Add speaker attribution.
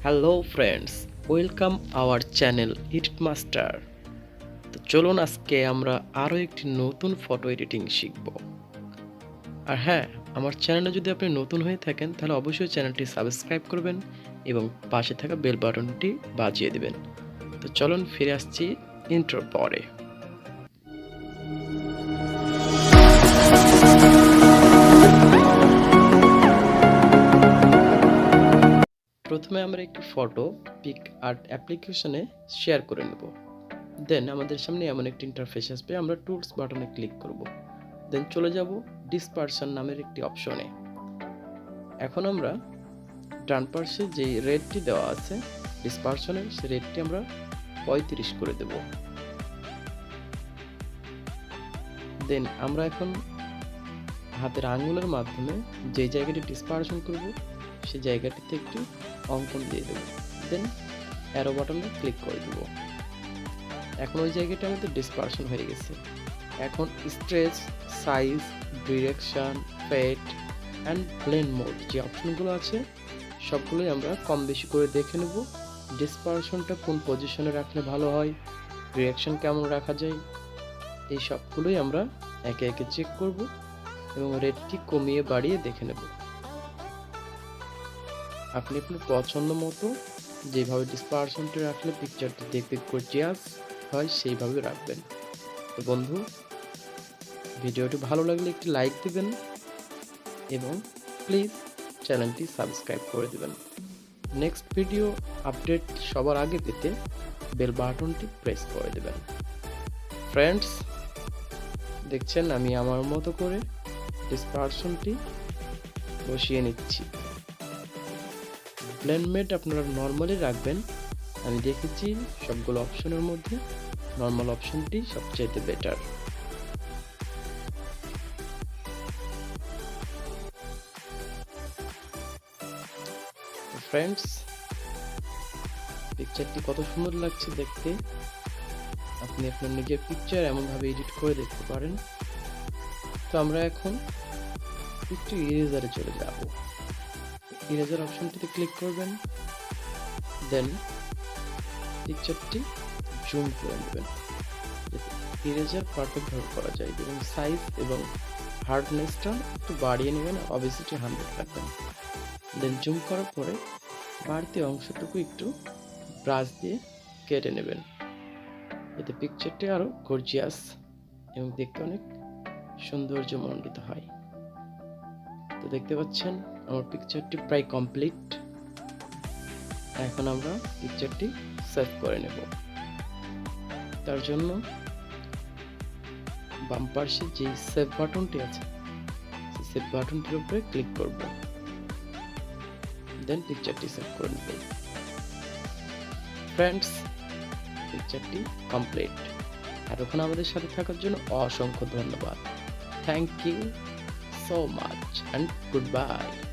Speaker 1: Hello friends, welcome our channel edit master. তো চলুন আজকে আমরা আরও একটি নতুন ফটো এডিটিং শিখব। আর হ্যাঁ, আমার চ্যানেলে যদি আপনি নতুন হয়ে থাকেন তাহলে অবশ্যই চ্যানেলটি সাবস্ক্রাইব করবেন এবং পাশে থাকা বেল বাটনটি বাজিয়ে দেবেন। তো চলুন ফিরে আসছি ইন্ট্রোর পরে। প্রথমে আমরা একটি ফটো পিকআর্ট অ্যাপ্লিকেশনে শেয়ার করে নেব। দেন আমাদের সামনে এমন একটি ইন্টারফেস আসবে, আমরা টুলস বাটনে ক্লিক করব। দেন চলে যাব ডিসপারশন নামের একটি অপশনে। এখন আমরা ডান পাশে যে রেডটি দেওয়া আছে ডিসপারশনের, সেই রেডটি আমরা 35 করে দেব। দেন আমরা এখন হাতের আঙ্গুলের মাধ্যমে যে জায়গাটি ডিসপারশন করব সেই জায়গাটিতে একটি অঙ্কন দিয়ে দেব। দেন অ্যারো বাটনে ক্লিক করে দেব। এখন ওই জায়গাটা আমাদের ডিসপারশন হয়ে গেছে। এখন stretch, size, direction, fade and blend mode যে অপশনগুলো আছে সবগুলোই আমরা কম বেশি করে দেখে নেব। ডিসপারশনটা কোন পজিশনে রাখলে ভালো হয়, ডিরেকশন কেমন রাখা যায়, এই সবগুলোই আমরা একে একে চেক করব এবং রেটটি কমিয়ে বাড়িয়ে দেখে নেব। আপনি আপনার পছন্দ মতো যেভাবে ডিসপারশনটা রাখলে পিকচারটি দেখতে গর্জিয়াস হয় সেইভাবে রাখবেন। তো বন্ধু, ভিডিওটি ভালো লাগলে একটি লাইক দিবেন এবং প্লিজ চ্যানেলটি সাবস্ক্রাইব করে দিবেন। নেক্সট ভিডিও আপডেট সবার আগে পেতে বেল বাটনটি প্রেস করে দেবেন। ফ্রেন্ডস, দেখছেন আমি আমার মতো করে ডিসপারশনটি বসিয়ে নিচ্ছি। ব্লেন্ড মোড আপনারা নর্মালি রাখবেন। আমি দেখেছি সবগুলো অপশনের মধ্যে নর্মাল অপশনটি সবচাইতে বেটার। ফ্রেন্ডস, পিকচারটি কত সুন্দর লাগছে দেখতে। আপনি আপনার নিজের পিকচার এমনভাবে এডিট করে দেখতে পারেন। তো আমরা এখন একটু ইরেজারে চলে যাব। ইরেজার অপশনটিতে ক্লিক করবেন। দেন পিকচারটি জুম করে নেবেন, ইরেজার পারফেক্টভাবে করা যায় এবং সাইজ এবং হার্ডনেসটা একটু বাড়িয়ে নেবেন, অবভিয়াসলি 100 রাখবেন। দেন জুম করার পরে বাড়তি অংশটুকু একটু ব্রাশ দিয়ে কেটে নেবেন, এতে পিকচারটি আরও গর্জিয়াস এবং দেখতে অনেক সৌন্দর্যমণ্ডিত হয়। তো দেখতে পাচ্ছেন আমার পিকচারটি প্রায় কমপ্লিট। এখন আমরা পিকচারটি সেভ করে নেব। তার জন্য বাম পাশে যে সেভ বাটনটি আছে সেই সেভ বাটনটির উপরে ক্লিক করব। দেন পিকচারটি সেভ করে নেব। ফ্রেন্ডস, পিকচারটি কমপ্লিট। এতক্ষণ আমাদের সাথে থাকার জন্য অসংখ্য ধন্যবাদ। Thank you so much and goodbye.